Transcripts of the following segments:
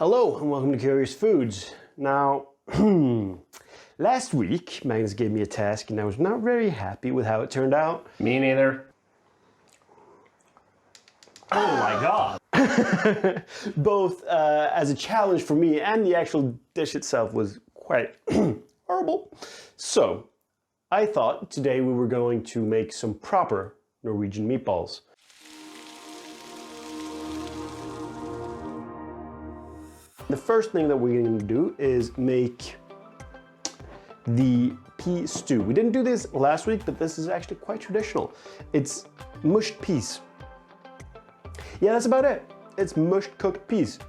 Hello and welcome to Curious Foods. Now, last week Magnus gave me a task and I was not very happy with how it turned out. Me neither. Oh my god. Both as a challenge for me and the actual dish itself was quite horrible. So, I thought today we were going to make some proper Norwegian meatballs. The first thing that we're going to do is make the pea stew. We didn't do this last week, but this is actually quite traditional. It's mushed peas. Yeah, that's about it. It's mushed cooked peas.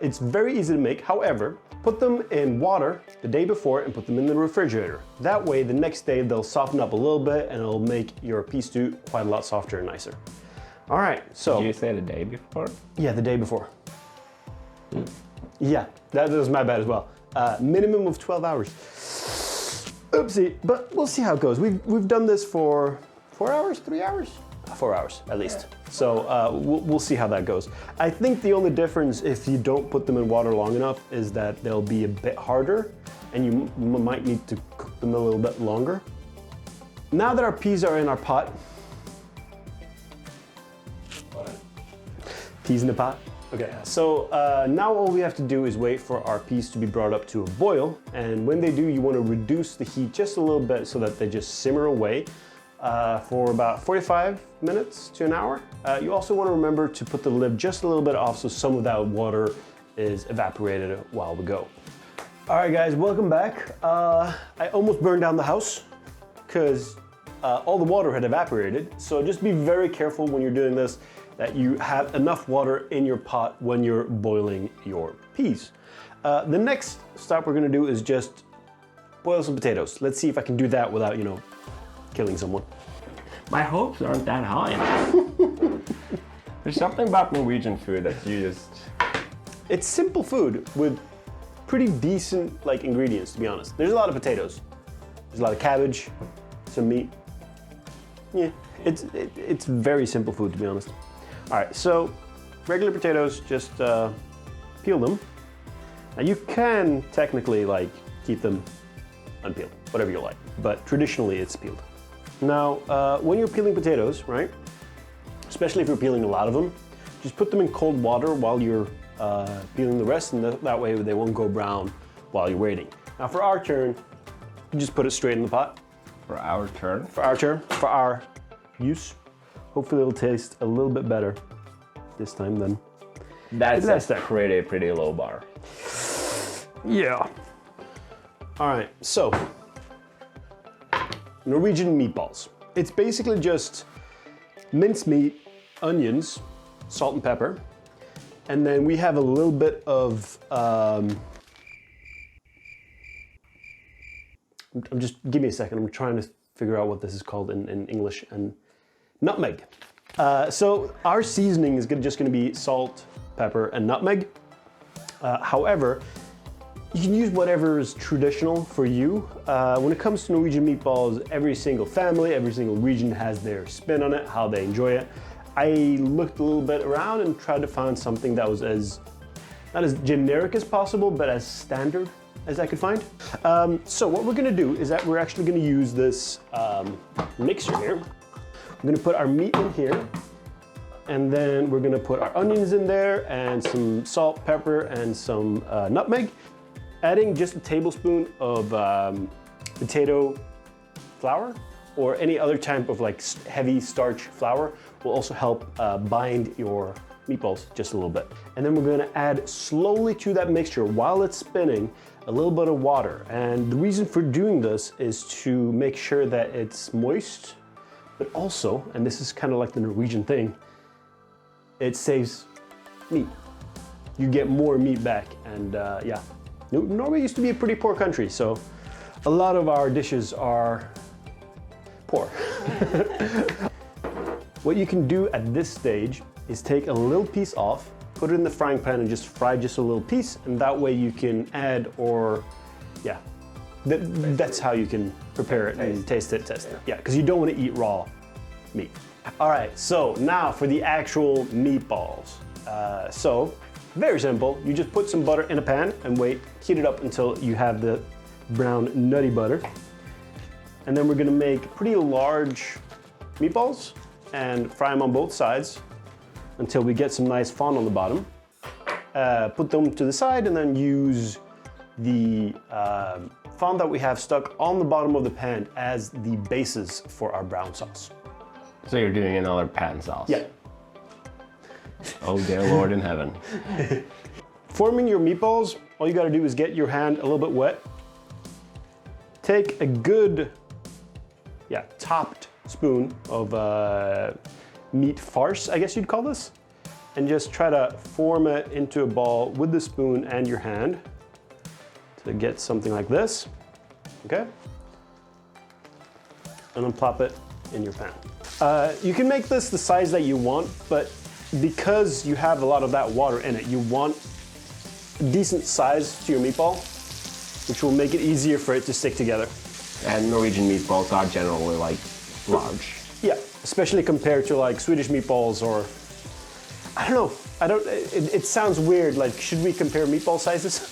It's very easy to make. However, put them in water the day before and put them in the refrigerator. That way, the next day they'll soften up a little bit and it'll make your pea stew quite a lot softer and nicer. All right, so. Did you say the day before? Yeah, the day before. Yeah, that was my bad as well. Minimum of 12 hours. Oopsie, but we'll see how it goes. We've done this for 4 hours, 3 hours? 4 hours at least. So we'll see how that goes. I think the only difference if you don't put them in water long enough is that they'll be a bit harder and you might need to cook them a little bit longer. Now that our peas are in our pot. What? Peas in the pot? Okay, so now all we have to do is wait for our peas to be brought up to a boil, and when they do, you want to reduce the heat just a little bit so that they just simmer away for about 45 minutes to an hour. You also want to remember to put the lid just a little bit off so some of that water is evaporated a while ago. All right guys, welcome back. I almost burned down the house because all the water had evaporated, so just be very careful when you're doing this that you have enough water in your pot when you're boiling your peas. The next step we're gonna do is just boil some potatoes. Let's see if I can do that without, you know, killing someone. My hopes aren't that high. There's something about Norwegian food that you just... It's simple food with pretty decent like ingredients, to be honest. There's a lot of potatoes. There's a lot of cabbage, some meat. Yeah, it's very simple food, to be honest. All right, so regular potatoes, just peel them. Now you can technically like keep them unpeeled, whatever you like, but traditionally it's peeled. Now, when you're peeling potatoes, right, especially if you're peeling a lot of them, just put them in cold water while you're peeling the rest, and that way they won't go brown while you're waiting. Now for our turn, you just put it straight in the pot. For our turn? For our turn, for our use. Hopefully it'll taste a little bit better this time than That's a pretty low bar. Yeah. All right, so Norwegian meatballs. It's basically just minced meat, onions, salt and pepper, and then we have a little bit of give me a second. I'm trying to figure out what this is called in English. And nutmeg. So our seasoning is just going to be salt, pepper, and nutmeg. However, you can use whatever is traditional for you. When it comes to Norwegian meatballs, every single family, every single region has their spin on it, how they enjoy it. I looked a little bit around and tried to find something that was not as generic as possible, but as standard as I could find. So what we're gonna do is that we're actually gonna use this mixer here. We're gonna put our meat in here, and then we're gonna put our onions in there and some salt, pepper, and some nutmeg. Adding just a tablespoon of potato flour or any other type of like heavy starch flour will also help bind your meatballs just a little bit. And then we're gonna add slowly to that mixture while it's spinning a little bit of water. And the reason for doing this is to make sure that it's moist, but also, and this is kind of like the Norwegian thing, it saves meat. You get more meat back, and yeah. Norway used to be a pretty poor country, so a lot of our dishes are poor. What you can do at this stage is take a little piece off, put it in the frying pan and just fry just a little piece, and that way you can add or, yeah, that's how you can prepare it and taste it, Yeah, because you don't want to eat raw meat. All right, so now for the actual meatballs. So Very simple. You just put some butter in a pan and wait, heat it up until you have the brown nutty butter. And then we're gonna make pretty large meatballs and fry them on both sides until we get some nice fond on the bottom. Put them to the side and then use the fond that we have stuck on the bottom of the pan as the basis for our brown sauce. So you're doing another pan sauce? Yeah. Oh dear Lord in heaven. Forming your meatballs, all you gotta do is get your hand a little bit wet. Take a good, topped spoon of meat farce, I guess you'd call this, and just try to form it into a ball with the spoon and your hand to get something like this, okay? And then plop it in your pan. You can make this the size that you want, but because you have a lot of that water in it, you want a decent size to your meatball, which will make it easier for it to stick together. And Norwegian meatballs are generally like large. Yeah, especially compared to like Swedish meatballs or, I don't know, it sounds weird, like should we compare meatball sizes?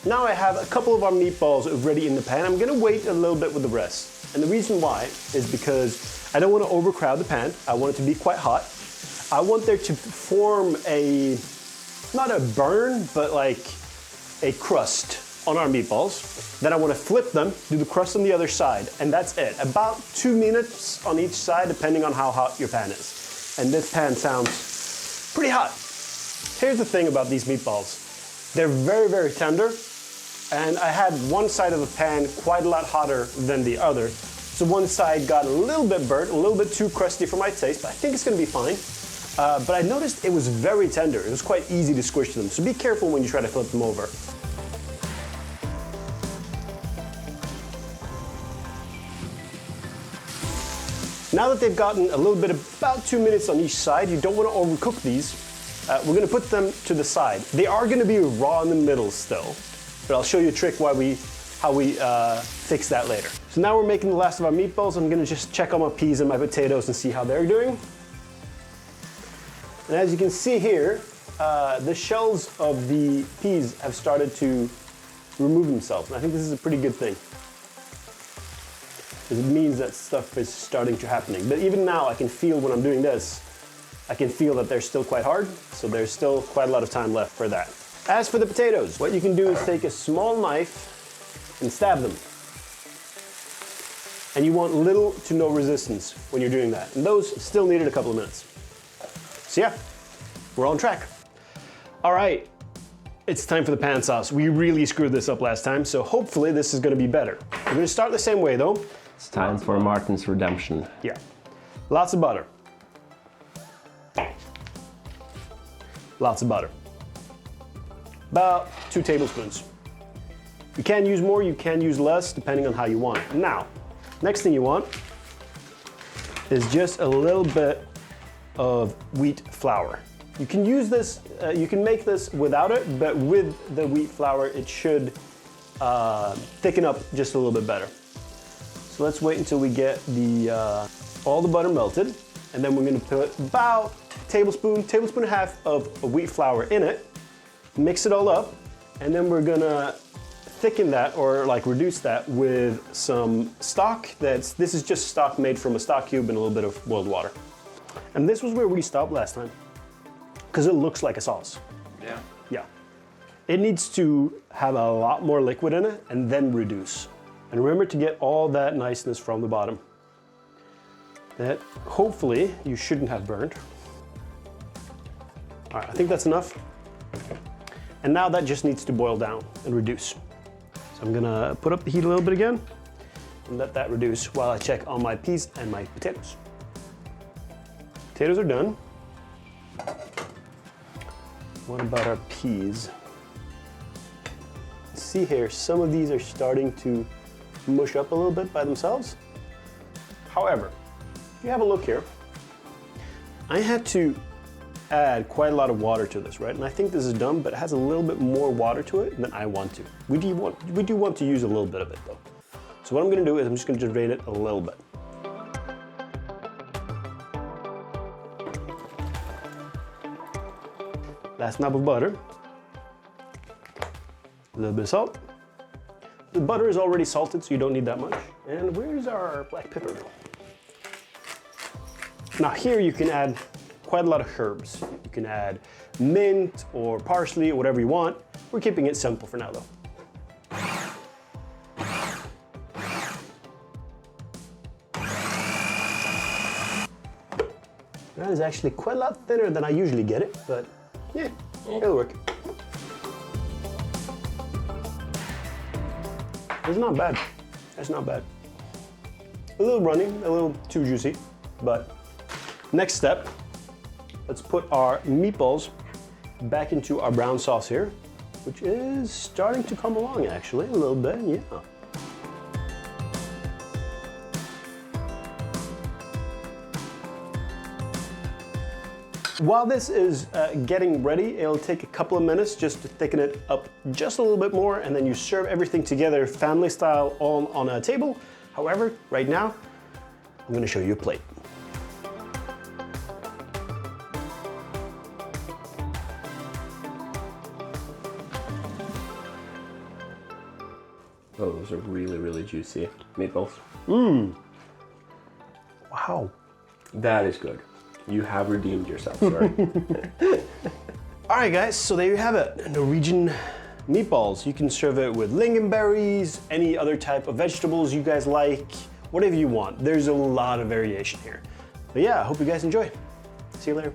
Now I have a couple of our meatballs ready in the pan. I'm gonna wait a little bit with the rest. And the reason why is because I don't want to overcrowd the pan. I want it to be quite hot. I want there to form not a burn, but like a crust on our meatballs. Then I want to flip them, do the crust on the other side, and that's it. About 2 minutes on each side, depending on how hot your pan is. And this pan sounds pretty hot. Here's the thing about these meatballs. They're very, very tender, and I had one side of the pan quite a lot hotter than the other. So one side got a little bit burnt, a little bit too crusty for my taste, but I think it's gonna be fine. But I noticed it was very tender. It was quite easy to squish them, so be careful when you try to flip them over. Now that they've gotten a little bit, about 2 minutes on each side, you don't want to overcook these. We're gonna put them to the side. They are gonna be raw in the middle still, but I'll show you a trick how we fix that later. So now we're making the last of our meatballs. I'm gonna just check on my peas and my potatoes and see how they're doing. And as you can see here, the shells of the peas have started to remove themselves. And I think this is a pretty good thing. It means that stuff is starting to happening. But even now I can feel when I'm doing this, I can feel that they're still quite hard. So there's still quite a lot of time left for that. As for the potatoes, what you can do is take a small knife and stab them. And you want little to no resistance when you're doing that. And those still needed a couple of minutes. So yeah, we're on track. All right, it's time for the pan sauce. We really screwed this up last time, so hopefully this is gonna be better. We're gonna start the same way though. It's time for Martin's redemption. Yeah, lots of butter. Lots of butter. About 2 tablespoons. You can use more, you can use less, depending on how you want it. Now, next thing you want is just a little bit of wheat flour. You can use this, you can make this without it, but with the wheat flour, it should thicken up just a little bit better. So let's wait until we get all the butter melted, and then we're gonna put about a tablespoon and a half of wheat flour in it, mix it all up, and then we're gonna thicken that or like reduce that with some stock. This is just stock made from a stock cube and a little bit of boiled water. And this was where we stopped last time because it looks like a sauce. Yeah. Yeah. It needs to have a lot more liquid in it and then reduce. And remember to get all that niceness from the bottom. That hopefully you shouldn't have burned. All right, I think that's enough. And now that just needs to boil down and reduce. So I'm gonna put up the heat a little bit again and let that reduce while I check on my peas and my potatoes. Potatoes are done. What about our peas? See here, some of these are starting to mush up a little bit by themselves. However, if you have a look here, I had to add quite a lot of water to this, right? And I think this is done, but it has a little bit more water to it than I want to. We do want to use a little bit of it though. So what I'm gonna do is I'm just gonna drain it a little bit. Last knob of butter. A little bit of salt. The butter is already salted, so you don't need that much. And where's our black pepper? Now here you can add quite a lot of herbs. You can add mint or parsley or whatever you want. We're keeping it simple for now though. That is actually quite a lot thinner than I usually get it, but yeah, it'll work. It's not bad. It's not bad. A little runny, a little too juicy, but next step, let's put our meatballs back into our brown sauce here, which is starting to come along actually, a little bit, yeah. While this is getting ready, it'll take a couple of minutes just to thicken it up just a little bit more, and then you serve everything together family style all on a table. However, right now, I'm gonna show you a plate. Oh, those are really, really juicy meatballs. Wow. That is good. You have redeemed yourself, sorry. All right, guys, so there you have it. Norwegian meatballs. You can serve it with lingonberries, any other type of vegetables you guys like, whatever you want. There's a lot of variation here. But yeah, I hope you guys enjoy. See you later.